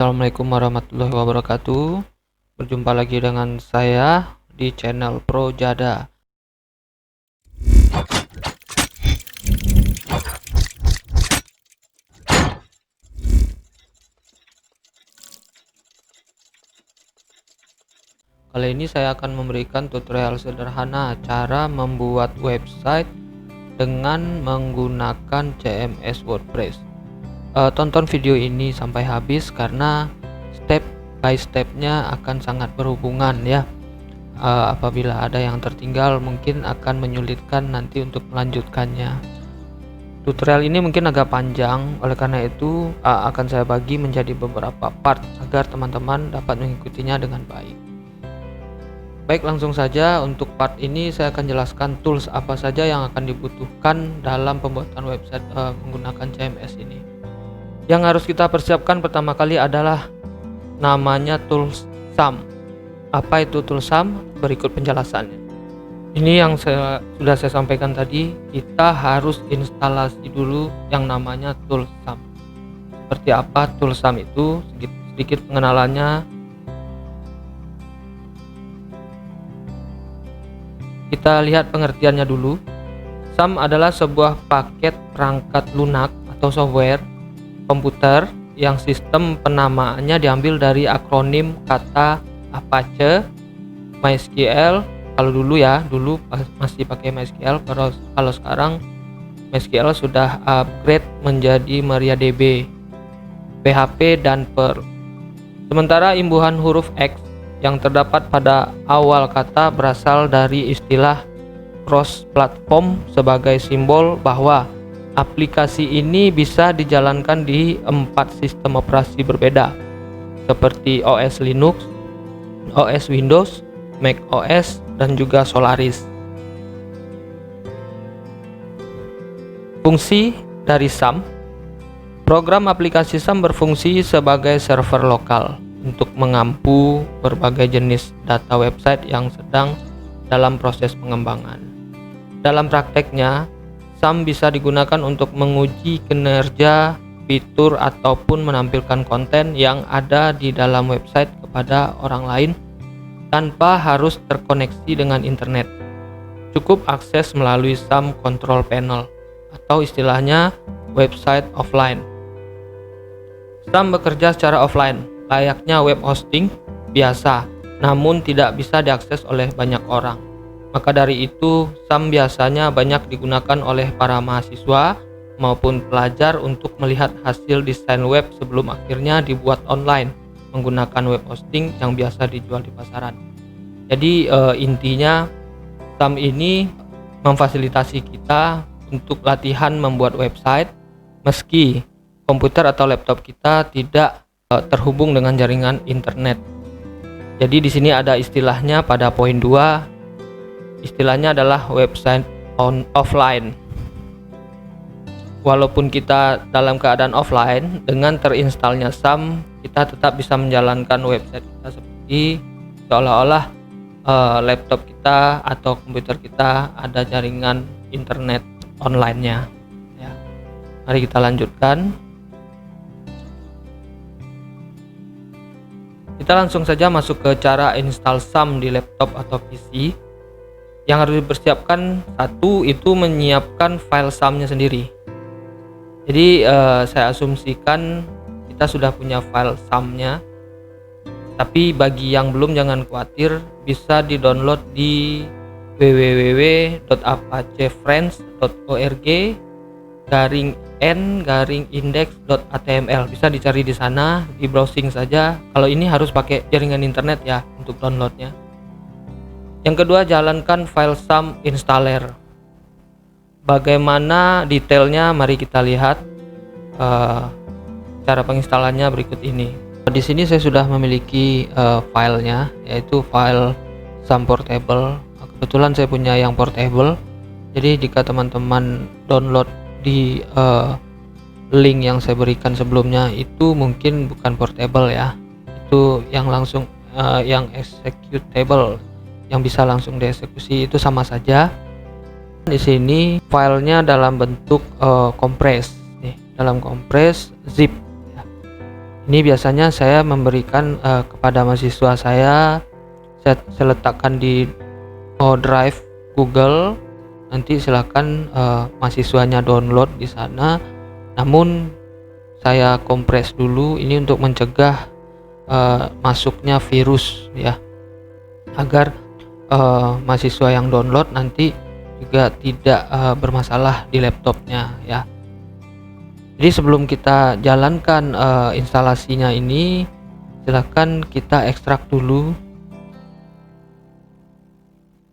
Assalamualaikum warahmatullahi wabarakatuh. Berjumpa lagi dengan saya di channel Projada. Kali ini saya akan memberikan tutorial sederhana cara membuat website dengan menggunakan CMS WordPress. Tonton video ini sampai habis karena step by stepnya akan sangat berhubungan ya. Apabila ada yang tertinggal mungkin akan menyulitkan nanti untuk melanjutkannya. Tutorial ini mungkin agak panjang, oleh karena itu akan saya bagi menjadi beberapa part agar teman-teman dapat mengikutinya dengan baik. Baik, langsung saja untuk part ini saya akan jelaskan tools apa saja yang akan dibutuhkan dalam pembuatan website menggunakan CMS ini. Yang harus kita persiapkan pertama kali adalah namanya tools SAM. Apa itu tools SAM? Berikut penjelasannya. Ini yang sudah saya sampaikan tadi, kita harus instalasi dulu yang namanya tools SAM. Seperti apa tools SAM itu? Sedikit pengenalannya. Kita lihat pengertiannya dulu. SAM adalah sebuah paket perangkat lunak atau software komputer yang sistem penamaannya diambil dari akronim kata Apache, MySQL. Kalau dulu masih pakai MySQL, kalau sekarang MySQL sudah upgrade menjadi MariaDB, PHP dan Perl. Sementara imbuhan huruf X yang terdapat pada awal kata berasal dari istilah cross platform sebagai simbol bahwa aplikasi ini bisa dijalankan di 4 sistem operasi berbeda seperti OS Linux, OS Windows, Mac OS, dan juga Solaris. Fungsi dari SAM. Program aplikasi SAM berfungsi sebagai server lokal untuk mengampu berbagai jenis data website yang sedang dalam proses pengembangan. Dalam prakteknya, SAM bisa digunakan untuk menguji kinerja fitur ataupun menampilkan konten yang ada di dalam website kepada orang lain tanpa harus terkoneksi dengan internet. Cukup akses melalui SAM Control Panel atau istilahnya website offline. SAM bekerja secara offline, layaknya web hosting biasa, namun tidak bisa diakses oleh banyak orang. Maka dari itu, SAM biasanya banyak digunakan oleh para mahasiswa maupun pelajar untuk melihat hasil desain web sebelum akhirnya dibuat online menggunakan web hosting yang biasa dijual di pasaran. Jadi intinya SAM ini memfasilitasi kita untuk latihan membuat website meski komputer atau laptop kita tidak terhubung dengan jaringan internet. Jadi di sini ada istilahnya pada poin 2. Istilahnya adalah website offline. Walaupun kita dalam keadaan offline, dengan terinstalnya SAM, kita tetap bisa menjalankan website kita seperti seolah-olah laptop kita atau komputer kita ada jaringan internet online-nya. Ya. Mari kita lanjutkan. Kita langsung saja masuk ke cara install SAM di laptop atau PC. Yang harus dipersiapkan, satu itu menyiapkan file SAM-nya sendiri. Jadi saya asumsikan kita sudah punya file SAM-nya, tapi bagi yang belum jangan khawatir, bisa di-download di www.apache-friends.org/n-index.html. Bisa dicari di sana, di browsing saja. Kalau ini harus pakai jaringan internet ya untuk downloadnya. Yang kedua, jalankan file SAM installer. Bagaimana detailnya? Mari kita lihat. Cara penginstalannya berikut ini. Di sini saya sudah memiliki filenya, yaitu file SAM portable. Kebetulan saya punya yang portable. Jadi jika teman-teman download di link yang saya berikan sebelumnya, itu mungkin bukan portable ya. Itu yang langsung yang executable, yang bisa langsung dieksekusi, itu sama saja. Di sini filenya dalam bentuk kompres, dalam kompres zip. Ini biasanya saya memberikan kepada mahasiswa saya letakkan di drive Google. Nanti silakan mahasiswanya download di sana. Namun saya kompres dulu ini untuk mencegah masuknya virus ya, agar mahasiswa yang download nanti juga tidak bermasalah di laptopnya ya. Jadi sebelum kita jalankan instalasinya ini, silakan kita ekstrak dulu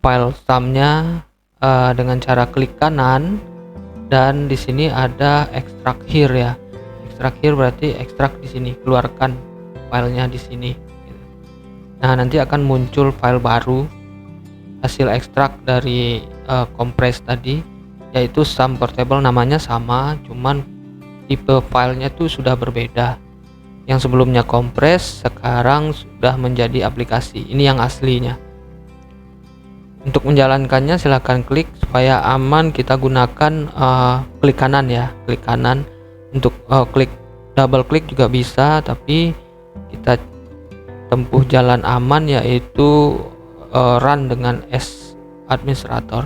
file SAM-nya dengan cara klik kanan, dan di sini ada ekstrak here ya. Ekstrak here berarti ekstrak di sini, keluarkan filenya di sini. Nah, nanti akan muncul file baru hasil ekstrak dari kompres tadi, yaitu SAM portable. Namanya sama, cuman tipe filenya tuh sudah berbeda. Yang sebelumnya kompres, sekarang sudah menjadi aplikasi. Ini yang aslinya. Untuk menjalankannya silahkan klik supaya aman. Kita gunakan klik kanan ya, klik kanan. Untuk klik double klik juga bisa, tapi kita tempuh jalan aman, yaitu run dengan S administrator.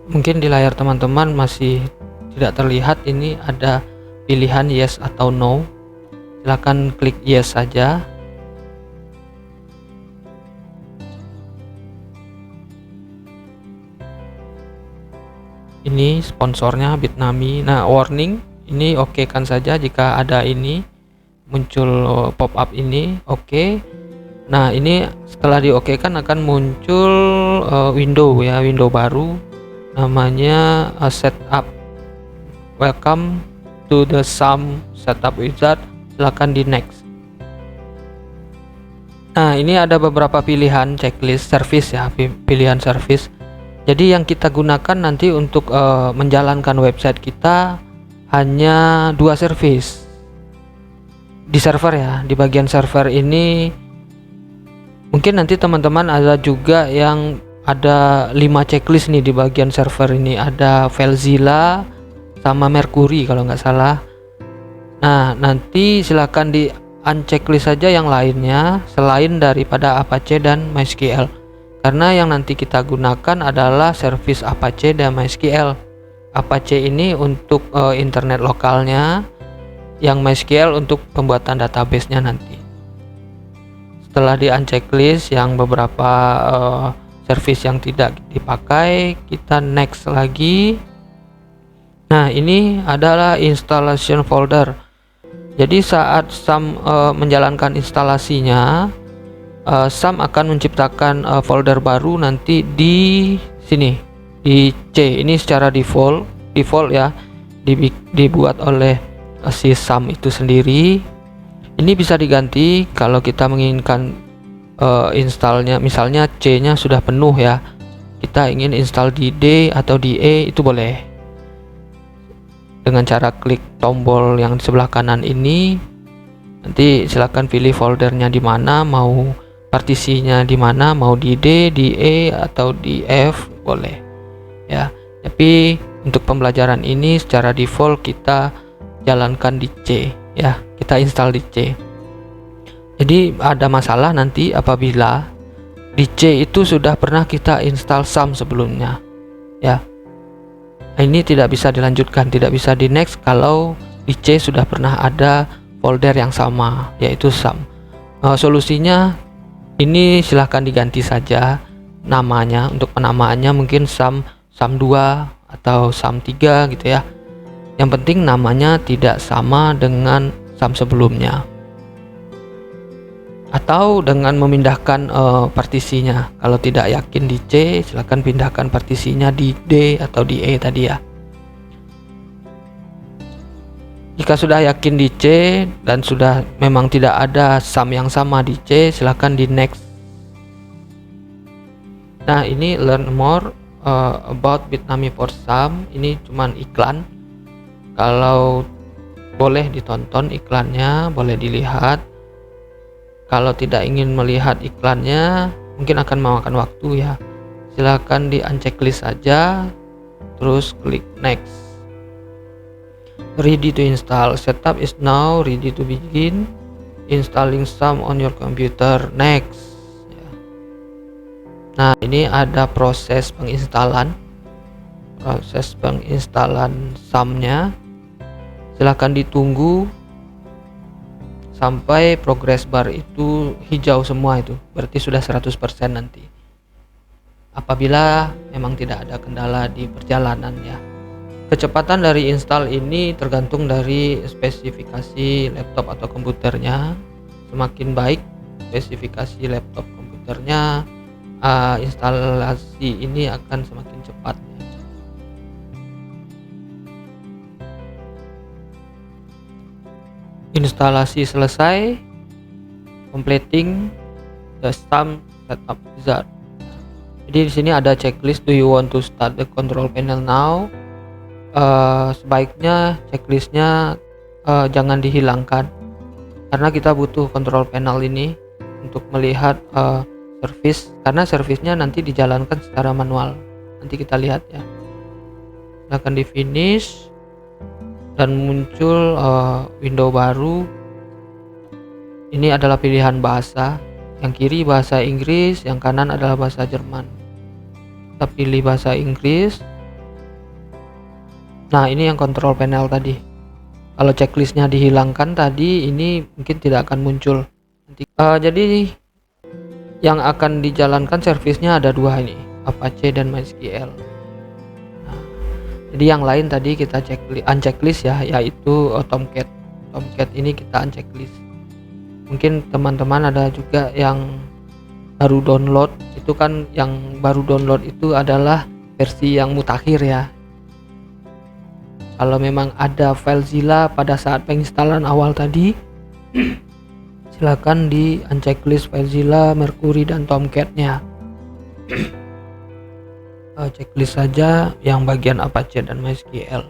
Mungkin di layar teman-teman masih tidak terlihat, ini ada pilihan yes atau no. Silakan klik yes saja. Ini sponsornya Bitnami. Nah, warning ini oke kan saja. Jika ada ini muncul pop up ini oke. Nah, ini setelah di oke kan akan muncul window ya, window baru namanya setup. Welcome to the SAM setup wizard. Silakan di next. Nah, ini ada beberapa pilihan checklist service ya, pilihan service. Jadi yang kita gunakan nanti untuk menjalankan website kita hanya 2 service di server ya. Di bagian server ini mungkin nanti teman-teman ada juga yang ada 5 checklist nih di bagian server ini. Ada FileZilla sama Mercury kalau nggak salah. Nah, nanti silakan di unchecklist saja yang lainnya selain daripada Apache dan MySQL, karena yang nanti kita gunakan adalah service Apache dan MySQL. Apache ini untuk internet lokalnya, yang MySQL untuk pembuatan database-nya nanti. Setelah di unchecklist yang beberapa service yang tidak dipakai, kita next lagi. Nah, ini adalah installation folder. Jadi saat SAM menjalankan instalasinya, SAM akan menciptakan folder baru nanti di sini, di C. Ini secara default ya, dibuat oleh si SAM itu sendiri. Ini bisa diganti kalau kita menginginkan installnya, misalnya C-nya sudah penuh ya, kita ingin install di D atau di E, itu boleh dengan cara klik tombol yang di sebelah kanan ini. Nanti silakan pilih foldernya di mana, mau partisinya di mana, mau di D, di E atau di F, boleh ya. Tapi untuk pembelajaran ini secara default kita jalankan di C ya, kita install di C. Jadi ada masalah nanti apabila di C itu sudah pernah kita install SAM sebelumnya ya. Nah, ini tidak bisa dilanjutkan, tidak bisa di next kalau di C sudah pernah ada folder yang sama, yaitu SAM. Solusinya ini silahkan diganti saja namanya. Untuk penamaannya mungkin SAM 2 atau SAM 3 gitu ya. Yang penting namanya tidak sama dengan SAM sebelumnya. Atau dengan memindahkan partisinya. Kalau tidak yakin di C, silakan pindahkan partisinya di D atau di E tadi ya. Jika sudah yakin di C dan sudah memang tidak ada SAM yang sama di C, silakan di next. Nah, ini learn more about Bitnami for SAM. Ini cuman iklan. Kalau boleh ditonton iklannya, boleh dilihat. Kalau tidak ingin melihat iklannya, mungkin akan memakan waktu ya. Silakan di unchecklist saja, terus klik next. ready to install. Setup is now ready to begin installing SAM on your computer. Next. Nah, ini ada proses penginstalan SAM-nya. Silahkan ditunggu sampai progress bar itu hijau semua, itu berarti sudah 100% nanti. Apabila memang tidak ada kendala di perjalanan ya. Kecepatan dari install ini tergantung dari spesifikasi laptop atau komputernya. Semakin baik spesifikasi laptop komputernya, instalasi ini akan semakin cepat. Instalasi selesai, completing the SAM setup wizard. Jadi di sini ada checklist. Do you want to start the control panel now? Sebaiknya checklistnya jangan dihilangkan karena kita butuh control panel ini untuk melihat service, karena servisnya nanti dijalankan secara manual. Nanti kita lihat ya. Silahkan di finish dan muncul window baru. Ini adalah pilihan bahasa. Yang kiri bahasa Inggris, yang kanan adalah bahasa Jerman. Kita pilih bahasa Inggris. Nah, ini yang control panel tadi. Kalau checklistnya dihilangkan tadi, ini mungkin tidak akan muncul. Jadi yang akan dijalankan servisnya ada dua ini, Apache dan MySQL. Jadi yang lain tadi kita unchecklist ya, yaitu Tomcat. Tomcat ini kita unchecklist. Mungkin teman-teman ada juga yang baru download, itu kan yang baru download itu adalah versi yang mutakhir ya. Kalau memang ada FileZilla pada saat penginstalan awal tadi, silakan di unchecklist FileZilla, Mercury dan Tomcat-nya. Checklist saja yang bagian Apache dan MySQL.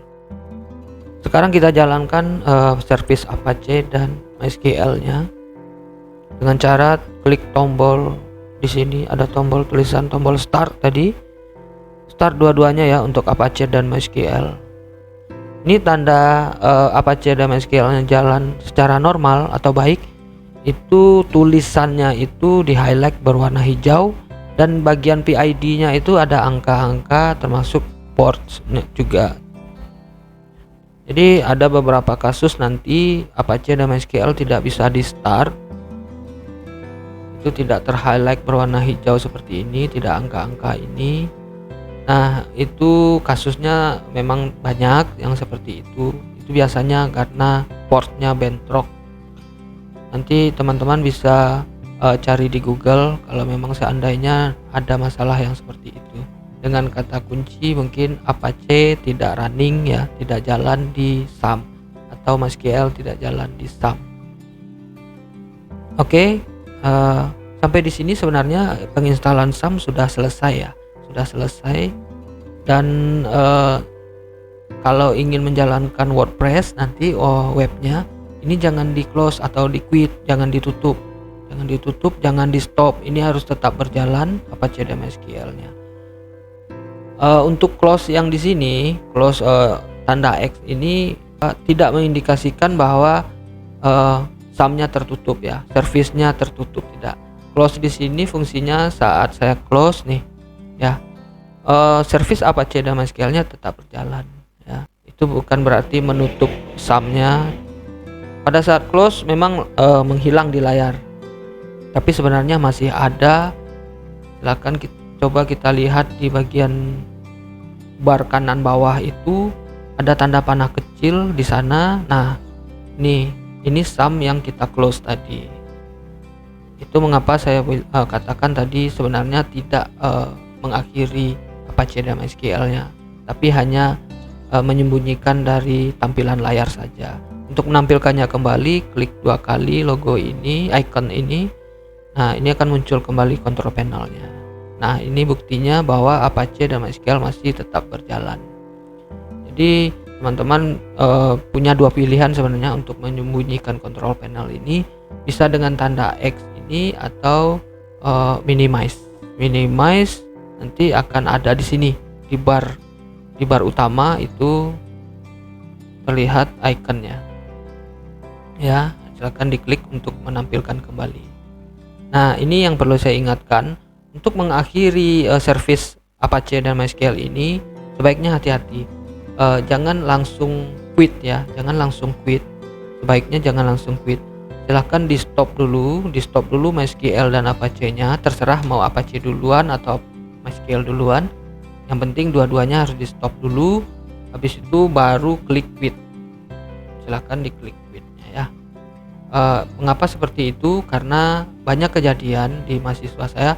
Sekarang kita jalankan service Apache dan MySQL-nya dengan cara klik tombol di sini, ada tombol tulisan tombol start tadi. Start dua-duanya ya untuk Apache dan MySQL. Ini tanda Apache dan MySQL-nya jalan secara normal atau baik. Itu tulisannya itu di highlight berwarna hijau. Dan bagian PID-nya itu ada angka-angka termasuk ports-nya juga. Jadi ada beberapa kasus nanti Apache dan MySQL tidak bisa di start. Itu tidak terhighlight berwarna hijau seperti ini, tidak angka-angka ini. Nah, itu kasusnya memang banyak yang seperti itu. Itu biasanya karena portnya bentrok. Nanti teman-teman bisa cari di Google kalau memang seandainya ada masalah yang seperti itu. Dengan kata kunci mungkin Apache tidak running ya, tidak jalan di SAM, atau MySQL tidak jalan di SAM. Oke, sampai di sini sebenarnya penginstalan SAM sudah selesai ya, sudah selesai. Dan kalau ingin menjalankan WordPress nanti webnya ini jangan di close atau di quit, jangan ditutup. Jangan ditutup, jangan di stop. Ini harus tetap berjalan Apache dan MySQL-nya. Untuk close yang di sini, close tanda X ini tidak mengindikasikan bahwa SAM-nya tertutup ya, service-nya tertutup, tidak. Close di sini fungsinya saat saya close nih, ya, service Apache dan MySQL-nya tetap berjalan. Ya, itu bukan berarti menutup SAM-nya. Pada saat close memang menghilang di layar. Tapi sebenarnya masih ada. Silakan coba kita lihat di bagian bar kanan bawah itu ada tanda panah kecil di sana. Nah, ini SAM yang kita close tadi. Itu mengapa saya katakan tadi sebenarnya tidak mengakhiri Apache dan MySQL-nya, tapi hanya menyembunyikan dari tampilan layar saja. Untuk menampilkannya kembali, klik 2 kali logo ini, icon ini. Nah, ini akan muncul kembali control panelnya. Nah, ini buktinya bahwa Apache dan MySQL masih tetap berjalan. Jadi teman-teman punya dua pilihan sebenarnya untuk menyembunyikan control panel ini, bisa dengan tanda X ini atau minimize. Minimize nanti akan ada di sini di bar utama itu terlihat ikonnya. Ya, silakan diklik untuk menampilkan kembali. Nah, ini yang perlu saya ingatkan, untuk mengakhiri service Apache dan MySQL ini sebaiknya hati-hati. Jangan langsung quit ya, jangan langsung quit. Sebaiknya jangan langsung quit. Silahkan di stop dulu MySQL dan Apache-nya, terserah mau Apache duluan atau MySQL duluan. Yang penting dua-duanya harus di stop dulu. Habis itu baru klik quit. Silahkan diklik quitnya ya. Mengapa seperti itu? Karena banyak kejadian di mahasiswa saya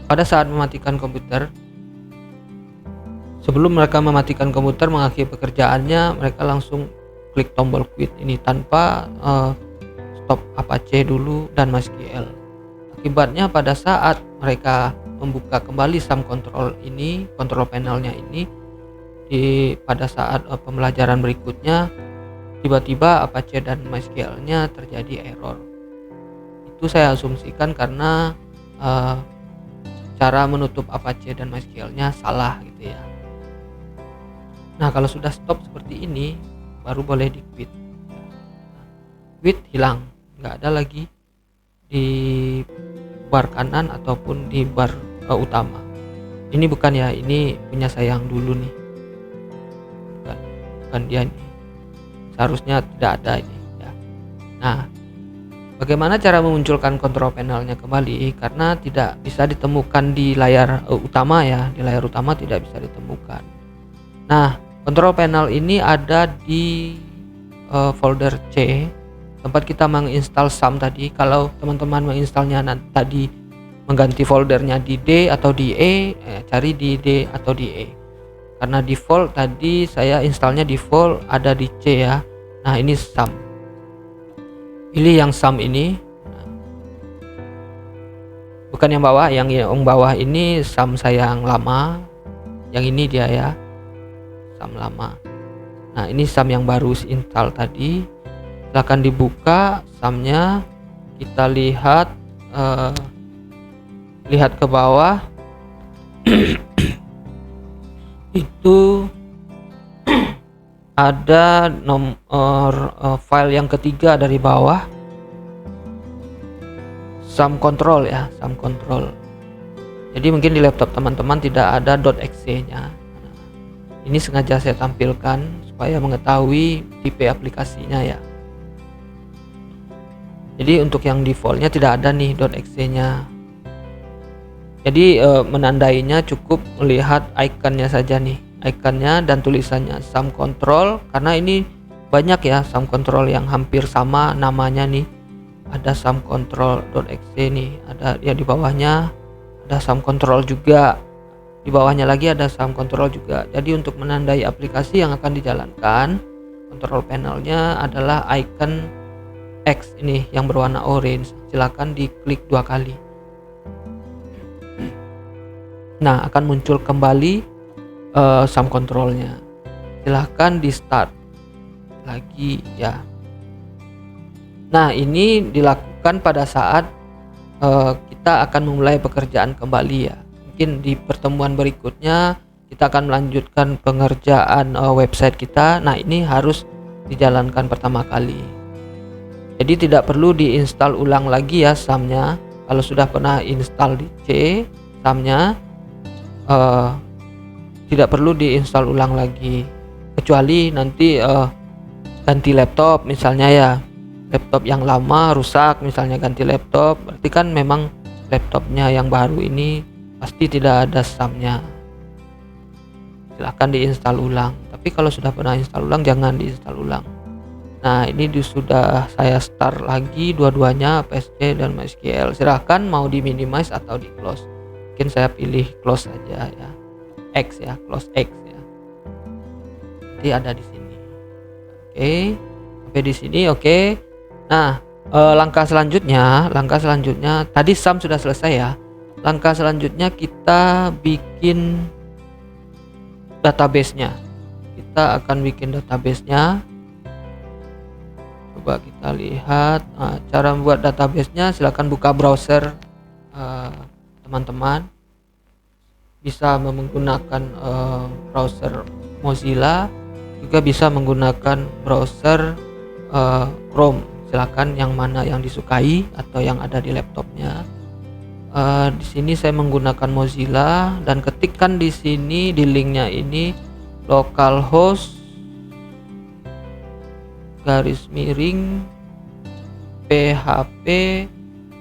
pada saat mematikan komputer, sebelum mereka mematikan komputer mengakhiri pekerjaannya, mereka langsung klik tombol quit ini tanpa stop Apache dulu dan MySQL. Akibatnya pada saat mereka membuka kembali SAM control ini, control panelnya ini, pada saat pembelajaran berikutnya, tiba-tiba Apache dan MySQL-nya terjadi error. Itu saya asumsikan karena cara menutup Apache dan MySQL-nya salah gitu ya. Nah, kalau sudah stop seperti ini, baru boleh di quit. Quit hilang, nggak ada lagi di bar kanan ataupun di bar utama. Ini bukan ya, ini punya saya yang dulu nih, bukan dia nih. Seharusnya tidak ada ini ya. Nah, bagaimana cara memunculkan control panelnya kembali? Karena tidak bisa ditemukan di layar utama ya, di layar utama tidak bisa ditemukan. Nah, control panel ini ada di folder C, tempat kita menginstal SAM tadi. Kalau teman-teman menginstalnya tadi mengganti foldernya di D atau di E, cari di D atau di E. Karena default tadi saya installnya default ada di C ya. Nah, ini SAM. Pilih yang SAM ini. Bukan yang bawah, yang bawah ini SAM saya yang lama. Yang ini dia ya, SAM lama. Nah, ini SAM yang baru install tadi. Silahkan dibuka SAM-nya. Kita lihat ke bawah. Itu ada nomor file yang ketiga dari bawah, SAM control ya, SAM control. Jadi mungkin di laptop teman-teman tidak ada .exe nya. Ini sengaja saya tampilkan supaya mengetahui tipe aplikasinya ya. Jadi untuk yang defaultnya tidak ada nih .exe nya. Jadi menandainya cukup melihat ikonnya saja nih, ikonnya dan tulisannya SAM control, karena ini banyak ya SAM control yang hampir sama namanya nih. Ada SAM control.exe nih, ada ya di bawahnya ada SAM control juga, di bawahnya lagi ada SAM control juga. Jadi untuk menandai aplikasi yang akan dijalankan, control panelnya adalah icon X ini yang berwarna orange. Silakan diklik 2 kali. Nah, akan muncul kembali SAM controlnya. Silahkan di start lagi ya. Nah, ini dilakukan pada saat kita akan memulai pekerjaan kembali ya. Mungkin di pertemuan berikutnya kita akan melanjutkan pengerjaan website kita. Nah, ini harus dijalankan pertama kali. Jadi tidak perlu diinstal ulang lagi ya SAM-nya. Kalau sudah pernah install di C SAM-nya, tidak perlu diinstal ulang lagi, kecuali nanti ganti laptop misalnya ya, laptop yang lama rusak misalnya, ganti laptop, berarti kan memang laptopnya yang baru ini pasti tidak ada SAM-nya. Silahkan diinstal ulang, tapi kalau sudah pernah install ulang jangan diinstal ulang. Nah, ini sudah saya start lagi dua-duanya, PSC dan MySQL. Silahkan mau di minimize atau di close. Mungkin saya pilih close saja ya, X ya, close X ya. Jadi ada di sini. Oke, sampai di sini oke. Nah, langkah selanjutnya tadi SAM sudah selesai ya. Langkah selanjutnya kita bikin database-nya. Kita akan bikin database-nya. Coba kita lihat cara membuat database-nya. Silakan buka browser teman-teman, bisa menggunakan browser Mozilla juga bisa menggunakan browser Chrome. Silakan yang mana yang disukai atau yang ada di laptopnya. Di sini saya menggunakan Mozilla dan ketikkan di sini di linknya ini localhost /php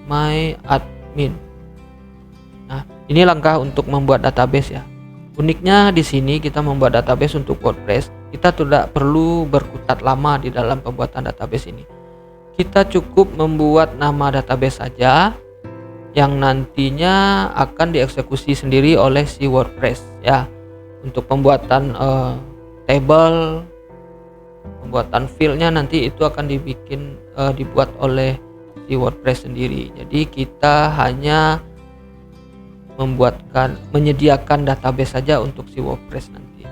my admin. Nah, ini langkah untuk membuat database ya. Uniknya di sini kita membuat database untuk WordPress, kita tidak perlu berkutat lama di dalam pembuatan database ini. Kita cukup membuat nama database saja yang nantinya akan dieksekusi sendiri oleh si WordPress ya. Untuk pembuatan table, pembuatan fieldnya nanti itu akan dibuat oleh si WordPress sendiri. Jadi kita hanya menyediakan database saja untuk si WordPress nanti.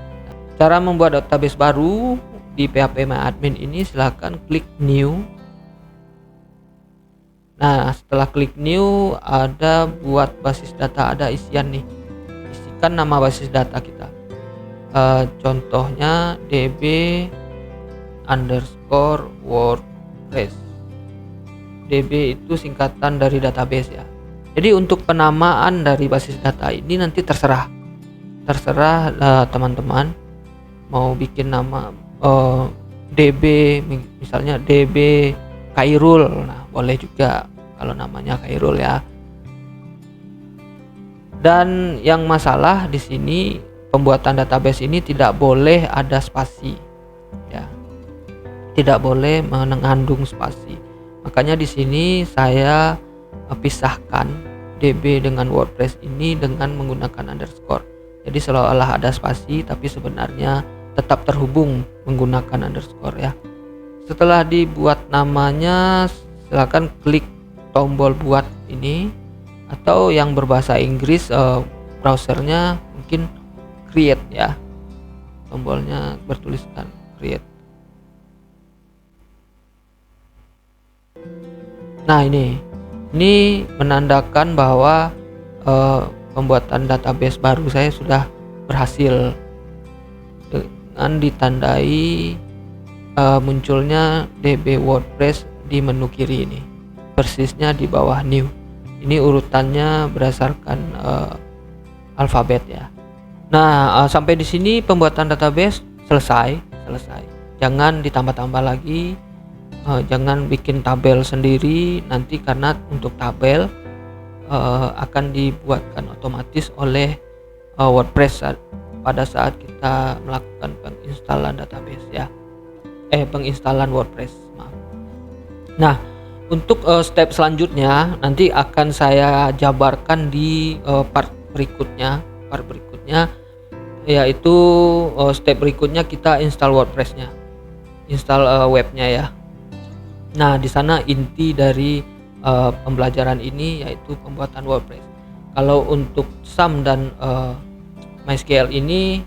Cara membuat database baru di PHP My Admin ini silahkan klik new. Nah, setelah klik new ada buat basis data, ada isian nih. Isikan nama basis data kita. Contohnya db_wordpress. DB itu singkatan dari database ya. Jadi untuk penamaan dari basis data ini nanti terserah teman-teman mau bikin nama DB, misalnya DB Khairul. Nah, boleh juga kalau namanya Khairul ya. Dan yang masalah di sini pembuatan database ini tidak boleh ada spasi ya. Tidak boleh mengandung spasi. Makanya di sini saya pisahkan DB dengan WordPress ini dengan menggunakan underscore. Jadi seolah-olah ada spasi tapi sebenarnya tetap terhubung menggunakan underscore ya. Setelah dibuat namanya, silakan klik tombol buat ini, atau yang berbahasa Inggris browsernya mungkin create ya. Tombolnya bertuliskan create. Nah, ini menandakan bahwa pembuatan database baru saya sudah berhasil dengan ditandai munculnya DB WordPress di menu kiri ini, persisnya di bawah new. Ini urutannya berdasarkan alfabet ya. Nah, sampai di sini pembuatan database selesai. Jangan ditambah-tambah lagi, jangan bikin tabel sendiri nanti, karena untuk tabel akan dibuatkan otomatis oleh WordPress pada saat kita melakukan penginstalan database ya. Penginstalan WordPress, maaf. Nah, untuk step selanjutnya nanti akan saya jabarkan di part berikutnya, yaitu step berikutnya kita install WordPress-nya, install webnya ya. Nah, di sana inti dari pembelajaran ini yaitu pembuatan WordPress. Kalau untuk SAM dan MySQL ini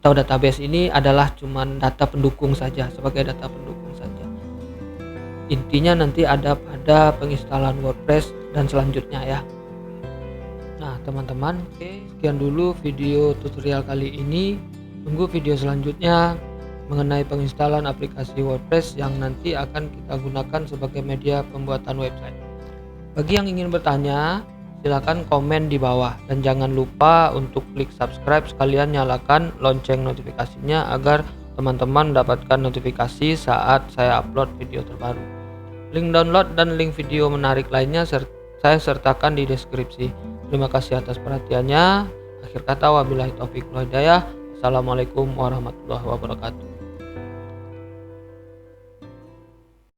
atau database ini adalah cuman data pendukung saja, sebagai data pendukung saja. Intinya nanti ada pada penginstalan WordPress dan selanjutnya ya. Nah, teman-teman, sekian dulu video tutorial kali ini. Tunggu video selanjutnya mengenai penginstalan aplikasi WordPress yang nanti akan kita gunakan sebagai media pembuatan website. Bagi yang ingin bertanya, silakan komen di bawah dan jangan lupa untuk klik subscribe, sekalian nyalakan lonceng notifikasinya agar teman-teman mendapatkan notifikasi saat saya upload video terbaru. Link download dan link video menarik lainnya saya sertakan di deskripsi. Terima kasih atas perhatiannya. Akhir kata, wabillahi taufiq wal hidayah. Assalamualaikum warahmatullahi wabarakatuh.